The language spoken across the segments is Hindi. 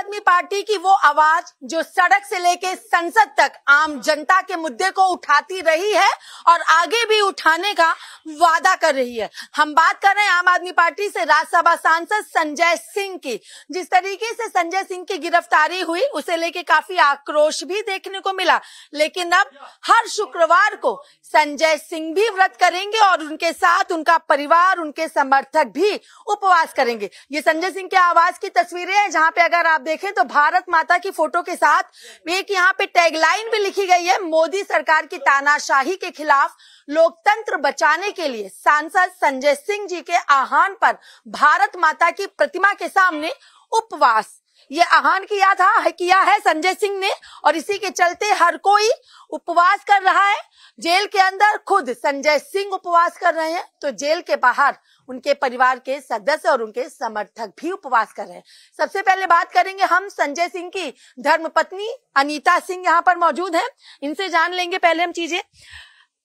आदमी पार्टी की वो आवाज जो सड़क से लेके संसद तक आम जनता के मुद्दे को उठाती रही है और आगे भी उठाने का वादा कर रही है। हम बात कर रहे हैं आम आदमी पार्टी से राज्यसभा सांसद संजय सिंह की। जिस तरीके से संजय सिंह की गिरफ्तारी हुई उसे लेके काफी आक्रोश भी देखने को मिला, लेकिन अब हर शुक्रवार को संजय सिंह भी व्रत करेंगे और उनके साथ उनका परिवार, उनके समर्थक भी उपवास करेंगे। ये संजय सिंह के आवास की तस्वीरें हैं, जहां पे अगर आप देखें तो भारत माता की फोटो के साथ एक यहाँ पे टैगलाइन भी लिखी गई है, मोदी सरकार की तानाशाही के खिलाफ लोकतंत्र बचाने के लिए सांसद संजय सिंह जी के आह्वान पर भारत माता की प्रतिमा के सामने उपवास। ये आह्वान किया है संजय सिंह ने और इसी के चलते हर कोई उपवास कर रहा है। जेल के अंदर खुद संजय सिंह उपवास कर रहे हैं तो जेल के बाहर उनके परिवार के सदस्य और उनके समर्थक भी उपवास कर रहे हैं। सबसे पहले बात करेंगे हम संजय सिंह की धर्मपत्नी अनीता सिंह यहाँ पर मौजूद है, इनसे जान लेंगे पहले हम चीजें।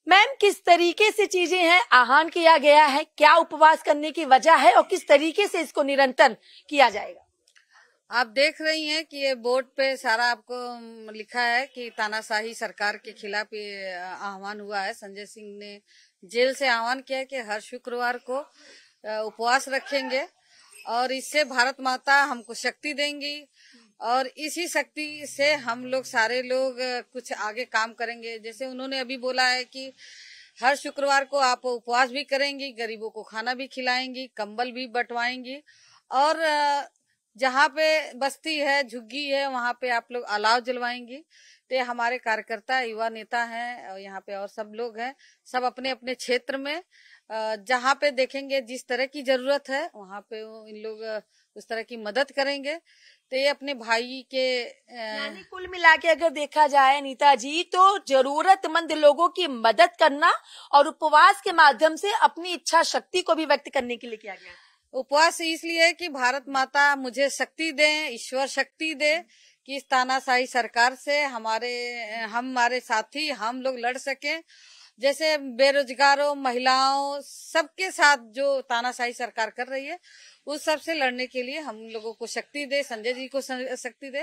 मैम, किस तरीके से चीजें हैं, आह्वान किया गया है, क्या उपवास करने की वजह है और किस तरीके से इसको निरंतर किया जाएगा? आप देख रही हैं कि ये बोर्ड पे सारा आपको लिखा है कि तानाशाही सरकार के खिलाफ ये आह्वान हुआ है। संजय सिंह ने जेल से आह्वान किया है कि हर शुक्रवार को उपवास रखेंगे और इससे भारत माता हमको शक्ति देंगी और इसी शक्ति से हम लोग सारे लोग कुछ आगे काम करेंगे। जैसे उन्होंने अभी बोला है कि हर शुक्रवार को आप उपवास भी करेंगी, गरीबों को खाना भी खिलाएंगी, कंबल भी बंटवाएंगी और जहाँ पे बस्ती है, झुग्गी है, वहाँ पे आप लोग अलाव जलवाएंगी। तो हमारे कार्यकर्ता, युवा नेता हैं और यहाँ पे और सब लोग हैं, सब अपने अपने क्षेत्र में जहाँ पे देखेंगे जिस तरह की जरूरत है वहाँ पे इन लोग उस तरह की मदद करेंगे। तो ये अपने भाई के यानी कुल मिला के अगर देखा जाए नीता जी तो जरूरतमंद लोगों की मदद करना और उपवास के माध्यम से अपनी इच्छा शक्ति को भी व्यक्त करने के लिए किया गया। उपवास इसलिए है कि भारत माता मुझे शक्ति दे, ईश्वर शक्ति दे कि इस तानाशाही सरकार से हमारे साथी हम लोग लड़ सकें। जैसे बेरोजगारों, महिलाओं, सबके साथ जो तानाशाही सरकार कर रही है उस सब से लड़ने के लिए हम लोगों को शक्ति दे, संजय जी को शक्ति दे।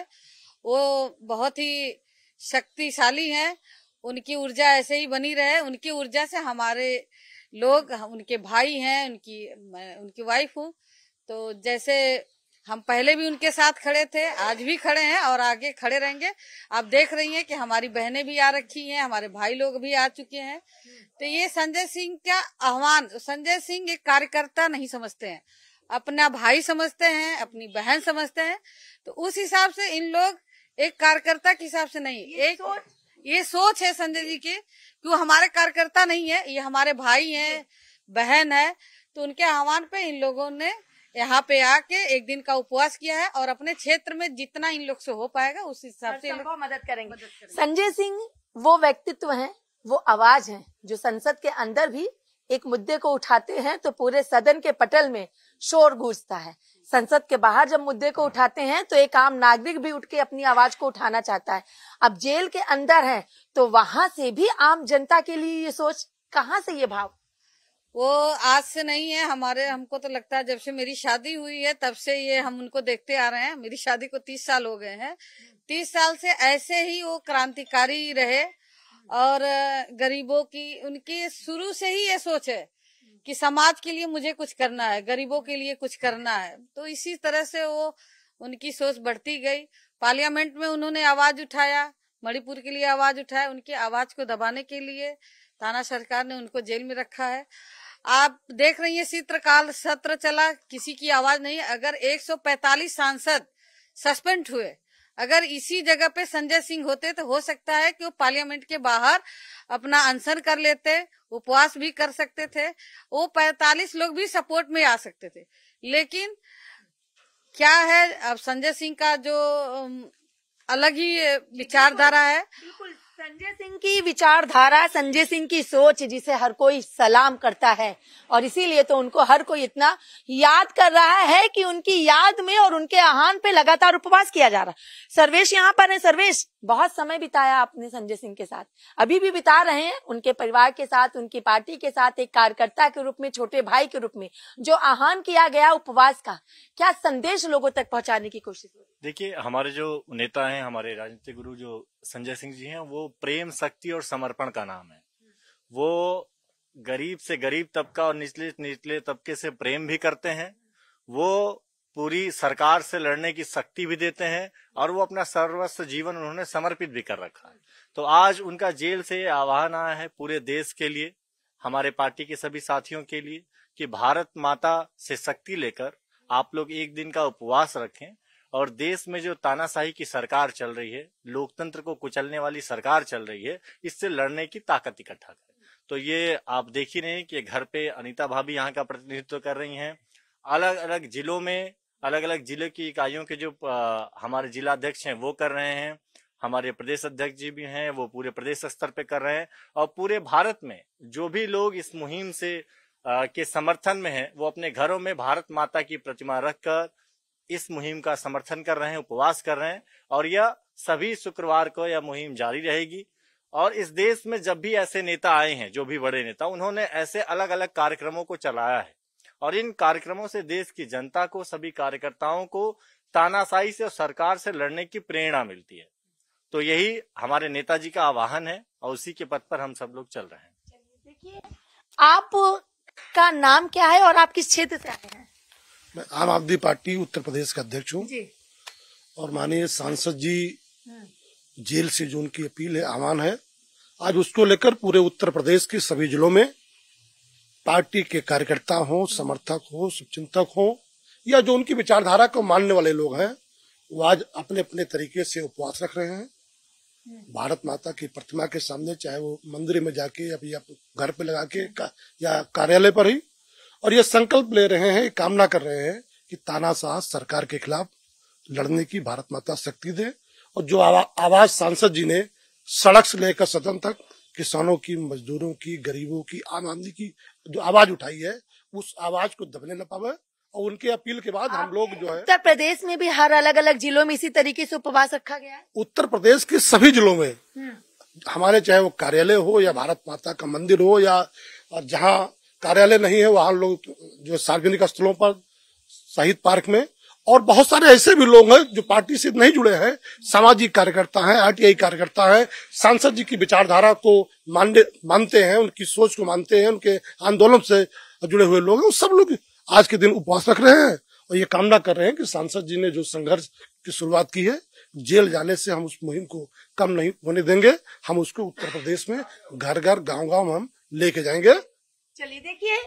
वो बहुत ही शक्तिशाली हैं, उनकी ऊर्जा ऐसे ही बनी रहे। उनकी ऊर्जा से हमारे लोग, उनके भाई हैं, उनकी वाइफ हूँ, तो जैसे हम पहले भी उनके साथ खड़े थे, आज भी खड़े हैं और आगे खड़े रहेंगे। आप देख रही हैं कि हमारी बहनें भी आ रखी हैं, हमारे भाई लोग भी आ चुके हैं। तो ये संजय सिंह का आह्वान, संजय सिंह एक कार्यकर्ता नहीं समझते हैं, अपना भाई समझते हैं, अपनी बहन समझते हैं। तो उस हिसाब से इन लोग एक कार्यकर्ता के हिसाब से नहीं, ये सोच है संजय जी की कि वो हमारे कार्यकर्ता नहीं है, ये हमारे भाई हैं, बहन है। तो उनके आह्वान पे इन लोगों ने यहाँ पे आके एक दिन का उपवास किया है और अपने क्षेत्र में जितना इन लोग से हो पाएगा उस हिसाब से मदद करेंगे। संजय सिंह वो व्यक्तित्व हैं, वो आवाज है जो संसद के अंदर भी एक मुद्दे को उठाते हैं तो पूरे सदन के पटल में शोर गूंजता है। संसद के बाहर जब मुद्दे को उठाते हैं तो एक आम नागरिक भी उठ के अपनी आवाज को उठाना चाहता है। अब जेल के अंदर है तो वहां से भी आम जनता के लिए ये सोच, कहाँ से ये भाव? वो आज से नहीं है, हमको तो लगता है जब से मेरी शादी हुई है तब से ये हम उनको देखते आ रहे हैं। मेरी शादी को 30 साल हो गए हैं। 30 साल से ऐसे ही वो क्रांतिकारी रहे और गरीबों की, उनकी शुरू से ही ये सोच है कि समाज के लिए मुझे कुछ करना है, गरीबों के लिए कुछ करना है। तो इसी तरह से वो उनकी सोच बढ़ती गई। पार्लियामेंट में उन्होंने आवाज उठाया, मणिपुर के लिए आवाज उठाया। उनकी आवाज को दबाने के लिए ताना सरकार ने उनको जेल में रखा है। आप देख रही हैं शीतकाल सत्र चला, किसी की आवाज नहीं। अगर 145 सांसद सस्पेंड हुए, अगर इसी जगह पे संजय सिंह होते तो हो सकता है कि वो पार्लियामेंट के बाहर अपना अनशन कर लेते, उपवास भी कर सकते थे, वो 45 लोग भी सपोर्ट में आ सकते थे। लेकिन क्या है, अब संजय सिंह का जो अलग ही विचारधारा है, संजय सिंह की विचारधारा, संजय सिंह की सोच, जिसे हर कोई सलाम करता है और इसीलिए तो उनको हर कोई इतना याद कर रहा है कि उनकी याद में और उनके आह्वान पे लगातार उपवास किया जा रहा है। सर्वेश यहाँ पर है। सर्वेश, बहुत समय बिताया आपने संजय सिंह के साथ, अभी भी बिता रहे हैं, उनके परिवार के साथ, उनकी पार्टी के साथ, एक कार्यकर्ता के रूप में, छोटे भाई के रूप में जो आह्वान किया गया उपवास का, क्या संदेश लोगों तक पहुंचाने की कोशिश हो? देखिए, हमारे जो नेता हैं, हमारे राजनीतिक गुरु जो संजय सिंह जी हैं, वो प्रेम, शक्ति और समर्पण का नाम है। वो गरीब से गरीब तबका और निचले तबके से प्रेम भी करते हैं। वो पूरी सरकार से लड़ने की शक्ति भी देते हैं और वो अपना सर्वस्व जीवन उन्होंने समर्पित भी कर रखा है। तो आज उनका जेल से आह्वान आया है पूरे देश के लिए, हमारे पार्टी के सभी साथियों के लिए, कि भारत माता से शक्ति लेकर आप लोग एक दिन का उपवास रखें और देश में जो तानाशाही की सरकार चल रही है, लोकतंत्र को कुचलने वाली सरकार चल रही है, इससे लड़ने की ताकत इकट्ठा करें। तो ये आप देख ही रहे हैं कि घर पे अनीता भाभी यहाँ का प्रतिनिधित्व कर रही हैं। अलग अलग जिलों में अलग अलग जिले की इकाइयों के जो हमारे जिला अध्यक्ष हैं वो कर रहे हैं, हमारे प्रदेश अध्यक्ष जी भी हैं, वो पूरे प्रदेश स्तर पे कर रहे हैं। और पूरे भारत में जो भी लोग इस मुहिम से के समर्थन में हैं, वो अपने घरों में भारत माता की प्रतिमा रखकर इस मुहिम का समर्थन कर रहे हैं, उपवास कर रहे हैं। और यह सभी शुक्रवार को यह मुहिम जारी रहेगी। और इस देश में जब भी ऐसे नेता आए हैं, जो भी बड़े नेता, उन्होंने ऐसे अलग अलग कार्यक्रमों को चलाया है और इन कार्यक्रमों से देश की जनता को, सभी कार्यकर्ताओं को तानाशाही से और सरकार से लड़ने की प्रेरणा मिलती है। तो यही हमारे नेताजी का आह्वान है और उसी के पथ पर हम सब लोग चल रहे हैं। देखिए, आपका नाम क्या है और आप किस क्षेत्र से आए हैं? मैं आम आदमी पार्टी उत्तर प्रदेश का अध्यक्ष हूँ और माननीय सांसद जी जेल से जो उनकी अपील है, आह्वान है, आज उसको लेकर पूरे उत्तर प्रदेश के सभी जिलों में पार्टी के कार्यकर्ता हो, समर्थक हो, शुभचिंतक हो या जो उनकी विचारधारा को मानने वाले लोग हैं, वो आज अपने अपने तरीके से उपवास रख रहे हैं भारत माता की प्रतिमा के सामने, चाहे वो मंदिर में जाके या घर पे लगा के या कार्यालय पर ही। और ये संकल्प ले रहे हैं, कामना कर रहे हैं कि तानाशाह सरकार के खिलाफ लड़ने की भारत माता शक्ति दे। और जो आवाज सांसद जी ने सड़क से लेकर सदन तक किसानों की, मजदूरों की, गरीबों की, आम आदमी की जो आवाज उठाई है, उस आवाज को दबने न पावे। और उनके अपील के बाद हम लोग जो है, उत्तर प्रदेश में भी हर अलग अलग जिलों में इसी तरीके से उपवास रखा गया है। उत्तर प्रदेश के सभी जिलों में हमारे, चाहे वो कार्यालय हो या भारत माता का मंदिर हो, या जहाँ कार्यालय नहीं है वहाँ लोग जो सार्वजनिक स्थलों पर, शहीद पार्क में, और बहुत सारे ऐसे भी लोग हैं जो पार्टी से नहीं जुड़े हैं, सामाजिक कार्यकर्ता हैं, आरटीआई कार्यकर्ता हैं, सांसद जी की विचारधारा को मानते हैं, उनकी सोच को मानते हैं, उनके आंदोलन से जुड़े हुए लोग हैं, वो सब लोग आज के दिन उपवास रख रहे हैं और ये कामना कर रहे हैं कि सांसद जी ने जो संघर्ष की शुरुआत की है, जेल जाने से हम उस मुहिम को कम नहीं होने देंगे। हम उसको उत्तर प्रदेश में घर घर, गांव गांव हम लेके जाएंगे। चलिए, देखिए,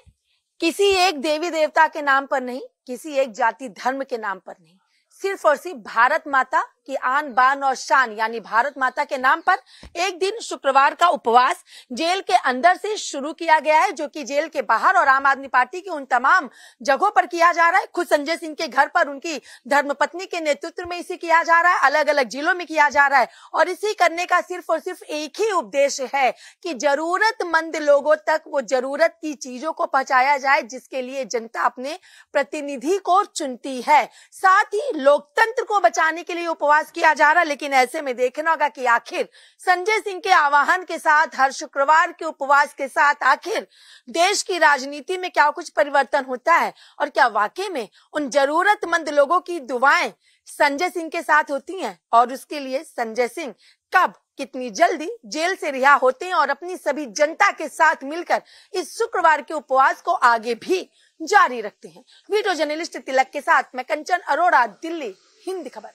किसी एक देवी देवता के नाम पर नहीं, किसी एक जाति धर्म के नाम पर नहीं, सिर्फ और सिर्फ भारत माता की आन बान और शान यानी भारत माता के नाम पर एक दिन शुक्रवार का उपवास जेल के अंदर से शुरू किया गया है, जो कि जेल के बाहर और आम आदमी पार्टी की उन तमाम जगहों पर किया जा रहा है। खुद संजय सिंह के घर पर उनकी धर्मपत्नी के नेतृत्व में इसे किया जा रहा है, अलग अलग जिलों में किया जा रहा है। और इसी करने का सिर्फ और सिर्फ एक ही उद्देश्य है कि जरूरतमंद लोगों तक वो जरूरत की चीजों को पहुंचाया जाए, जिसके लिए जनता अपने प्रतिनिधि को चुनती है। साथ ही लोकतंत्र को बचाने के लिए उपवास किया जा रहा है। लेकिन ऐसे में देखना होगा कि आखिर संजय सिंह के आह्वान के साथ, हर शुक्रवार के उपवास के साथ, आखिर देश की राजनीति में क्या कुछ परिवर्तन होता है और क्या वाकई में उन जरूरतमंद लोगों की दुआएं संजय सिंह के साथ होती हैं और उसके लिए संजय सिंह कब, कितनी जल्दी जेल से रिहा होते हैं और अपनी सभी जनता के साथ मिलकर इस शुक्रवार के उपवास को आगे भी जारी रखते हैं। वीडियो जर्नलिस्ट तिलक के साथ मैं कंचन अरोड़ा, दिल्ली, हिंद खबर।